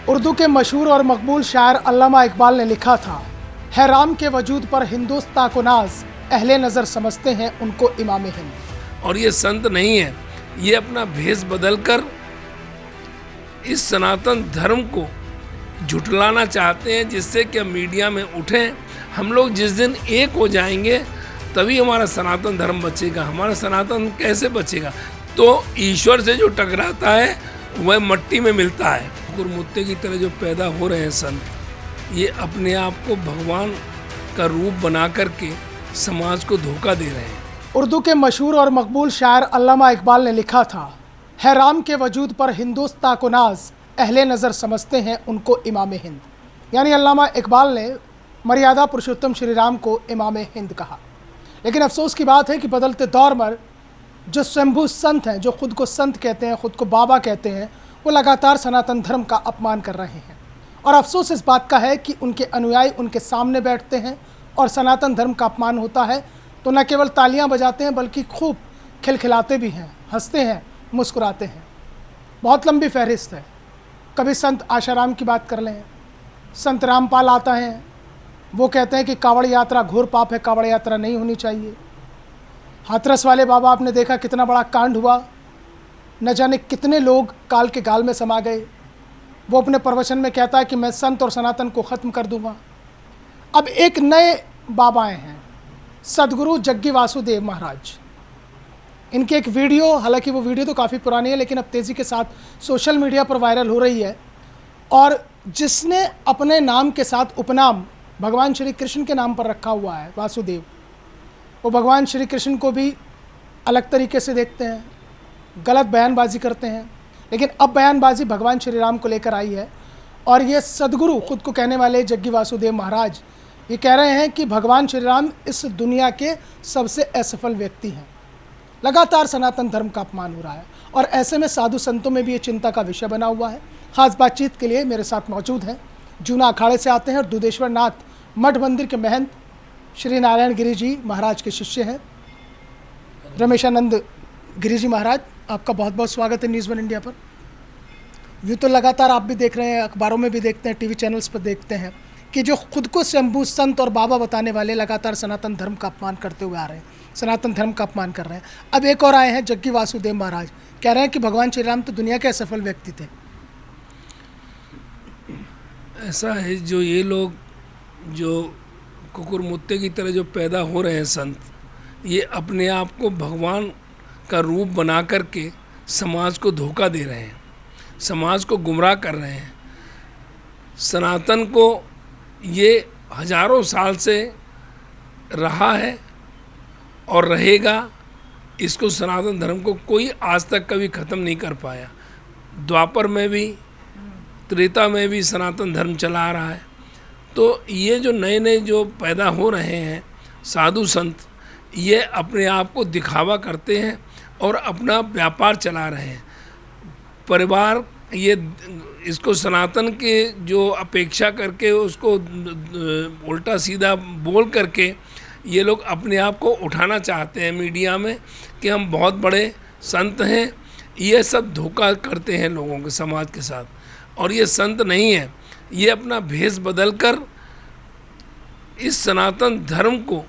उर्दू के मशहूर और मकबूल शायर अल्लामा इकबाल ने लिखा था, है राम के वजूद पर हिंदुस्तां को नाज, अहले नज़र समझते हैं उनको इमाम हिंद। और ये संत नहीं है, ये अपना भेष बदलकर इस सनातन धर्म को झुठलाना चाहते हैं, जिससे कि मीडिया में उठें। हम लोग जिस दिन एक हो जाएंगे तभी हमारा सनातन धर्म बचेगा। हमारा सनातन कैसे बचेगा? तो ईश्वर से जो टकराता है वह मट्टी में मिलता है। गुरमुत्ते की तरह जो पैदा हो रहे हैं संत, ये अपने आप को भगवान का रूप बना करके समाज को धोखा दे रहे हैं। उर्दू के मशहूर और मकबूल शायर अल्लामा इकबाल ने लिखा था, है राम के वजूद पर हिंदुस्तां को नाज, अहले नज़र समझते हैं उनको इमाम हिंद। यानी अल्लामा इकबाल ने मर्यादा पुरुषोत्तम श्री राम को इमाम हिंद कहा। लेकिन अफसोस की बात है कि बदलते दौर में जो स्वयंभू संत हैं, जो खुद को संत कहते हैं, खुद को बाबा कहते हैं, वो लगातार सनातन धर्म का अपमान कर रहे हैं। और अफसोस इस बात का है कि उनके अनुयायी उनके सामने बैठते हैं और सनातन धर्म का अपमान होता है तो न केवल तालियां बजाते हैं बल्कि खूब खिलखिलाते भी हैं, हंसते हैं, मुस्कुराते हैं। बहुत लंबी फहरिस्त है। कभी संत आशाराम की बात कर लें, संत रामपाल आता है, वो कहते हैं कि कावड़ यात्रा घोर पाप है, कावड़ यात्रा नहीं होनी चाहिए। हाथरस वाले बाबा, आपने देखा कितना बड़ा कांड हुआ, न जाने कितने लोग काल के गाल में समा गए। वो अपने प्रवचन में कहता है कि मैं संत और सनातन को ख़त्म कर दूंगा। अब एक नए बाबा आए हैं, सदगुरु जग्गी वासुदेव महाराज। इनकी एक वीडियो, हालांकि वो वीडियो तो काफ़ी पुरानी है लेकिन अब तेज़ी के साथ सोशल मीडिया पर वायरल हो रही है, और जिसने अपने नाम के साथ उपनाम भगवान श्री कृष्ण के नाम पर रखा हुआ है वासुदेव, वो भगवान श्री कृष्ण को भी अलग तरीके से देखते हैं, गलत बयानबाजी करते हैं। लेकिन अब बयानबाजी भगवान श्री राम को लेकर आई है और ये सदगुरु खुद को कहने वाले जग्गी वासुदेव महाराज ये कह रहे हैं कि भगवान श्री राम इस दुनिया के सबसे असफल व्यक्ति हैं। लगातार सनातन धर्म का अपमान हो रहा है और ऐसे में साधु संतों में भी ये चिंता का विषय बना हुआ है। खास बातचीत के लिए मेरे साथ मौजूद हैं, जूना अखाड़े से आते हैं और दुधेश्वर नाथ मठ मंदिर के महंत श्री नारायण गिरी जी महाराज के शिष्य हैं, रमेशानंद गिरी जी महाराज। आपका बहुत बहुत स्वागत है न्यूज़ वन इंडिया पर। यूँ तो लगातार आप भी देख रहे हैं, अखबारों में भी देखते हैं, टीवी चैनल्स पर देखते हैं कि जो खुद को शंभू संत और बाबा बताने वाले लगातार सनातन धर्म का अपमान करते हुए आ रहे हैं, सनातन धर्म का अपमान कर रहे हैं। अब एक और आए हैं जग्गी वासुदेव महाराज, कह रहे हैं कि भगवान श्री राम तो दुनिया के असफल व्यक्ति थे। ऐसा है, जो ये लोग जो कुकुरमुत्ते की तरह जो पैदा हो रहे हैं संत, ये अपने आप को भगवान का रूप बना करके समाज को धोखा दे रहे हैं, समाज को गुमराह कर रहे हैं। सनातन को ये हजारों साल से रहा है और रहेगा। इसको सनातन धर्म को कोई आज तक कभी ख़त्म नहीं कर पाया। द्वापर में भी, त्रेता में भी सनातन धर्म चला आ रहा है। तो ये जो नए नए जो पैदा हो रहे हैं साधु संत, ये अपने आप को दिखावा करते हैं और अपना व्यापार चला रहे हैं। परिवार ये इसको सनातन के जो अपेक्षा करके उसको उल्टा सीधा बोल करके ये लोग अपने आप को उठाना चाहते हैं मीडिया में कि हम बहुत बड़े संत हैं। ये सब धोखा करते हैं लोगों के, समाज के साथ। और ये संत नहीं है, ये अपना भेष बदलकर इस सनातन धर्म को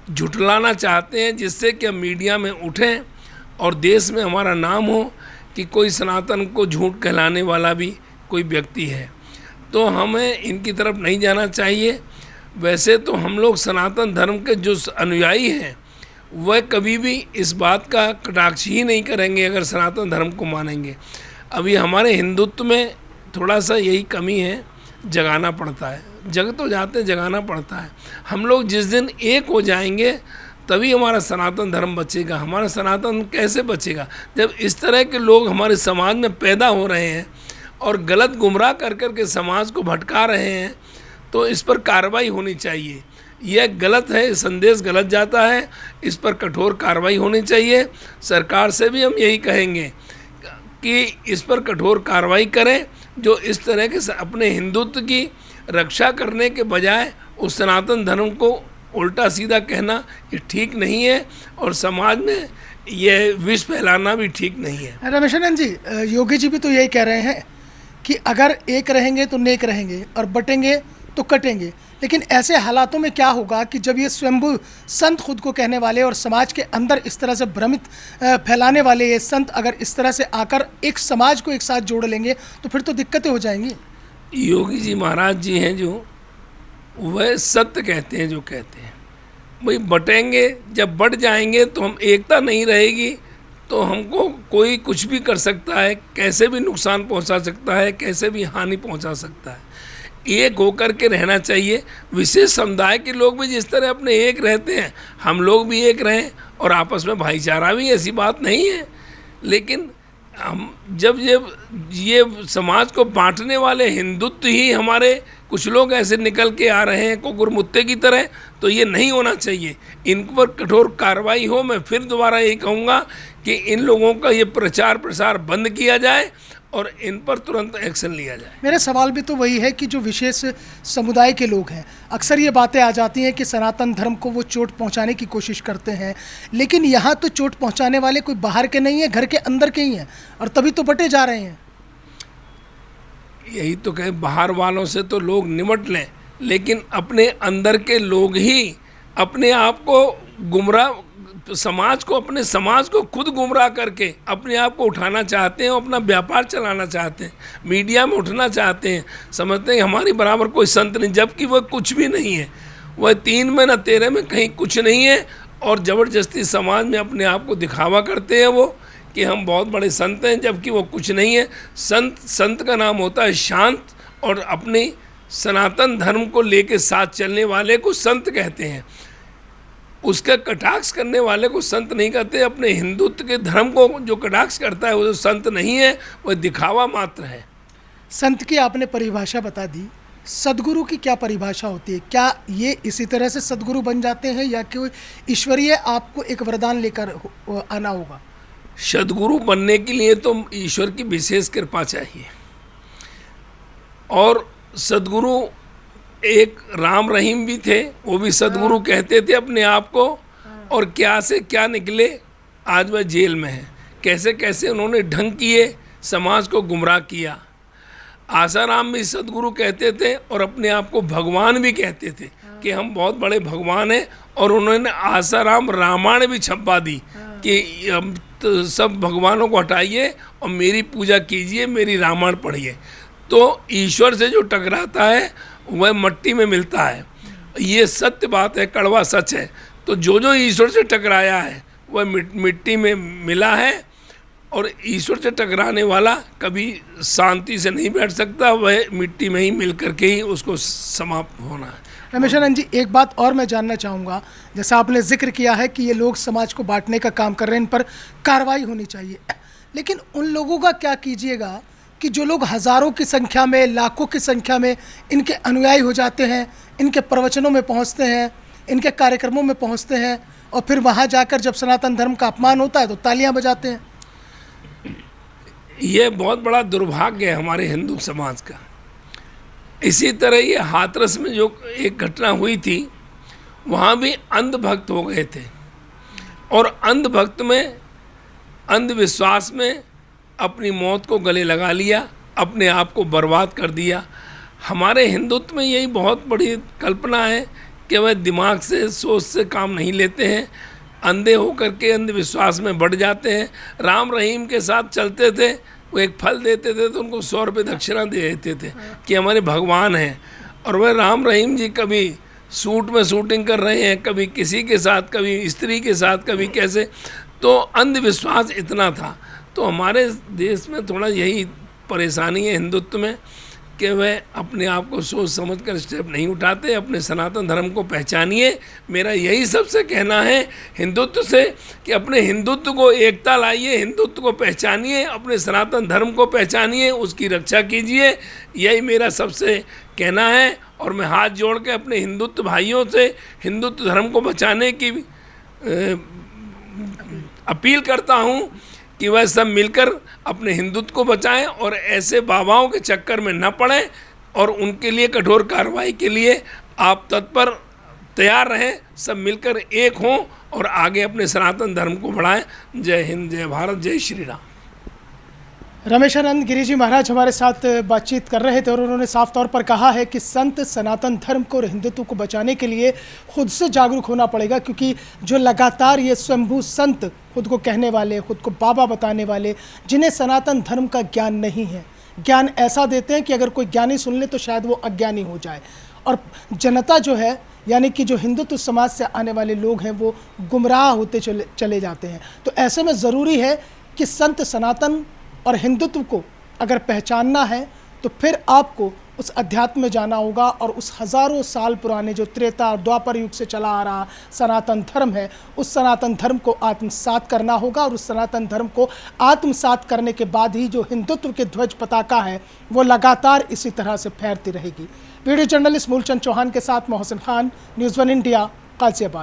झुठलाना चाहते हैं, जिससे कि मीडिया में उठें और देश में हमारा नाम हो कि कोई सनातन को झूठ कहलाने वाला भी कोई व्यक्ति है। तो हमें इनकी तरफ नहीं जाना चाहिए। वैसे तो हम लोग सनातन धर्म के जो अनुयायी हैं वह कभी भी इस बात का कटाक्ष ही नहीं करेंगे अगर सनातन धर्म को मानेंगे। अभी हमारे हिंदुत्व में थोड़ा सा यही कमी है, जगाना पड़ता है। जग तो जाते हैं, जगाना पड़ता है। हम लोग जिस दिन एक हो जाएंगे तभी हमारा सनातन धर्म बचेगा। हमारा सनातन कैसे बचेगा? जब इस तरह के लोग हमारे समाज में पैदा हो रहे हैं और गलत गुमराह कर कर के समाज को भटका रहे हैं, तो इस पर कार्रवाई होनी चाहिए। यह गलत है, संदेश गलत जाता है, इस पर कठोर कार्रवाई होनी चाहिए। सरकार से भी हम यही कहेंगे कि इस पर कठोर कार्रवाई करें। जो इस तरह के अपने हिंदुत्व की रक्षा करने के बजाय उस सनातन धर्म को उल्टा सीधा कहना ये ठीक नहीं है और समाज में ये विष फैलाना भी ठीक नहीं है। रमेशानंद जी, योगी जी भी तो यही कह रहे हैं कि अगर एक रहेंगे तो नेक रहेंगे और बटेंगे तो कटेंगे। लेकिन ऐसे हालातों में क्या होगा कि जब ये स्वयंभू संत खुद को कहने वाले और समाज के अंदर इस तरह से भ्रमित फैलाने वाले ये संत अगर इस तरह से आकर एक समाज को एक साथ जोड़ लेंगे तो फिर तो दिक्कतें हो जाएंगी। योगी जी महाराज जी हैं जो वह सत्य कहते हैं, जो कहते हैं भाई बटेंगे, जब बट जाएंगे तो हम एकता नहीं रहेगी तो हमको कोई कुछ भी कर सकता है, कैसे भी नुकसान पहुंचा सकता है, कैसे भी हानि पहुंचा सकता है। एक होकर के रहना चाहिए। विशेष समुदाय के लोग भी जिस तरह अपने एक रहते हैं हम लोग भी एक रहें और आपस में भाईचारा भी, ऐसी बात नहीं है। लेकिन हम जब ये समाज को बांटने वाले हिंदुत्व ही हमारे कुछ लोग ऐसे निकल के आ रहे हैं कुकुर मुत्ते की तरह, तो ये नहीं होना चाहिए। इन पर कठोर कार्रवाई हो। मैं फिर दोबारा यही कहूँगा कि इन लोगों का ये प्रचार प्रसार बंद किया जाए और इन पर तुरंत एक्शन लिया जाए। मेरा सवाल भी तो वही है कि जो विशेष समुदाय के लोग हैं अक्सर ये बातें आ जाती हैं कि सनातन धर्म को वो चोट पहुंचाने की कोशिश करते हैं, लेकिन यहाँ तो चोट पहुंचाने वाले कोई बाहर के नहीं है, घर के अंदर के ही हैं और तभी तो बटे जा रहे हैं। यही तो कहे, बाहर वालों से तो लोग निमट लें, लेकिन अपने अंदर के लोग ही अपने आप को गुमराह, समाज को, अपने समाज को खुद गुमराह करके अपने आप को उठाना चाहते हैं, अपना व्यापार चलाना चाहते हैं, मीडिया में उठना चाहते हैं, समझते हैं हमारी बराबर कोई संत नहीं, जबकि वह कुछ भी नहीं है। वह 3 में न 13 में कहीं कुछ नहीं है और ज़बरदस्ती समाज में अपने आप को दिखावा करते हैं वो कि हम बहुत बड़े संत हैं, जबकि वो कुछ नहीं है। संत का नाम होता है शांत और अपने सनातन धर्म को लेके साथ चलने वाले को संत कहते हैं। उसका कटाक्ष करने वाले को संत नहीं कहते। अपने हिंदुत्व के धर्म को जो कटाक्ष करता है वो संत नहीं है, वह दिखावा मात्र है। संत की आपने परिभाषा बता दी, सदगुरु की क्या परिभाषा होती है? क्या ये इसी तरह से सदगुरु बन जाते हैं या कि ईश्वरीय आपको एक वरदान लेकर आना होगा? सदगुरु बनने के लिए तो ईश्वर की विशेष कृपा चाहिए। और सदगुरु एक राम रहीम भी थे, वो भी सदगुरु कहते थे अपने आप को, और क्या से क्या निकले, आज वह जेल में है। कैसे कैसे उन्होंने ढंग किए, समाज को गुमराह किया। आसाराम भी सदगुरु कहते थे और अपने आप को भगवान भी कहते थे कि हम बहुत बड़े भगवान हैं, और उन्होंने आसाराम रामायण भी छपवा दी कि हम तो सब भगवानों को हटाइए और मेरी पूजा कीजिए, मेरी रामायण पढ़िए। तो ईश्वर से जो टकराता है वह मट्टी में मिलता है, ये सत्य बात है, कड़वा सच है। तो जो ईश्वर से टकराया है वह मिट्टी में मिला है, और ईश्वर से टकराने वाला कभी शांति से नहीं बैठ सकता, वह मिट्टी में ही मिल करके ही उसको समाप्त होना है। रमेशानंद जी, एक बात और मैं जानना चाहूँगा, जैसा आपने जिक्र किया है कि ये लोग समाज को बांटने का काम कर रहे हैं, इन पर कार्रवाई होनी चाहिए, लेकिन उन लोगों का क्या कीजिएगा कि जो लोग हज़ारों की संख्या में, लाखों की संख्या में इनके अनुयायी हो जाते हैं, इनके प्रवचनों में पहुंचते हैं, इनके कार्यक्रमों में पहुंचते हैं, और फिर वहां जाकर जब सनातन धर्म का अपमान होता है तो तालियां बजाते हैं? ये बहुत बड़ा दुर्भाग्य है हमारे हिंदू समाज का। इसी तरह ये हाथरस में जो एक घटना हुई थी, वहाँ भी अंधभक्त हो गए थे, और अंधभक्त में, अंधविश्वास में अपनी मौत को गले लगा लिया, अपने आप को बर्बाद कर दिया। हमारे हिंदुत्व में यही बहुत बड़ी कल्पना है कि वह दिमाग से, सोच से काम नहीं लेते हैं, अंधे होकर के अंधविश्वास में बढ़ जाते हैं। राम रहीम के साथ चलते थे, वो एक फल देते थे तो उनको 100 रुपये दक्षिणा दे देते थे कि हमारे भगवान हैं, और वह राम रहीम जी कभी सूट में शूटिंग कर रहे हैं, कभी किसी के साथ, कभी स्त्री के साथ, कभी कैसे। तो अंधविश्वास इतना था। तो हमारे देश में थोड़ा यही परेशानी है हिंदुत्व में कि वह अपने आप को सोच समझ कर स्टेप नहीं उठाते। अपने सनातन धर्म को पहचानिए, मेरा यही सबसे कहना है हिंदुत्व से कि अपने हिंदुत्व को एकता लाइए, हिंदुत्व को पहचानिए, अपने सनातन धर्म को पहचानिए, उसकी रक्षा कीजिए, यही मेरा सबसे कहना है। और मैं हाथ जोड़ के अपने हिंदुत्व भाइयों से हिंदुत्व धर्म को बचाने की अपील करता हूँ कि वह सब मिलकर अपने हिंदुत्व को बचाएं और ऐसे बाबाओं के चक्कर में न पड़ें, और उनके लिए कठोर कार्रवाई के लिए आप तत्पर तैयार रहें। सब मिलकर एक हों और आगे अपने सनातन धर्म को बढ़ाएं। जय हिंद, जय भारत, जय श्री राम। रमेशानंद गिरी जी महाराज हमारे साथ बातचीत कर रहे थे और उन्होंने साफ तौर पर कहा है कि संत सनातन धर्म को और हिंदुत्व को बचाने के लिए खुद से जागरूक होना पड़ेगा, क्योंकि जो लगातार ये स्वयंभू संत खुद को कहने वाले, खुद को बाबा बताने वाले, जिन्हें सनातन धर्म का ज्ञान नहीं है, ज्ञान ऐसा देते हैं कि अगर कोई ज्ञानी सुन ले तो शायद वो अज्ञानी हो जाए, और जनता जो है यानी कि जो हिंदुत्व समाज से आने वाले लोग हैं वो गुमराह होते चले जाते हैं। तो ऐसे में ज़रूरी है कि संत सनातन और हिंदुत्व को अगर पहचानना है तो फिर आपको उस अध्यात्म में जाना होगा और उस हज़ारों साल पुराने जो त्रेता और द्वापर युग से चला आ रहा सनातन धर्म है, उस सनातन धर्म को आत्मसात करना होगा, और उस सनातन धर्म को आत्मसात करने के बाद ही जो हिंदुत्व की ध्वज पताका है वो लगातार इसी तरह से फैलती रहेगी। वीडियो जर्नलिस्ट मूलचंद चौहान के साथ मोहसिन खान, न्यूज़ 1 इंडिया, गाजियाबाद।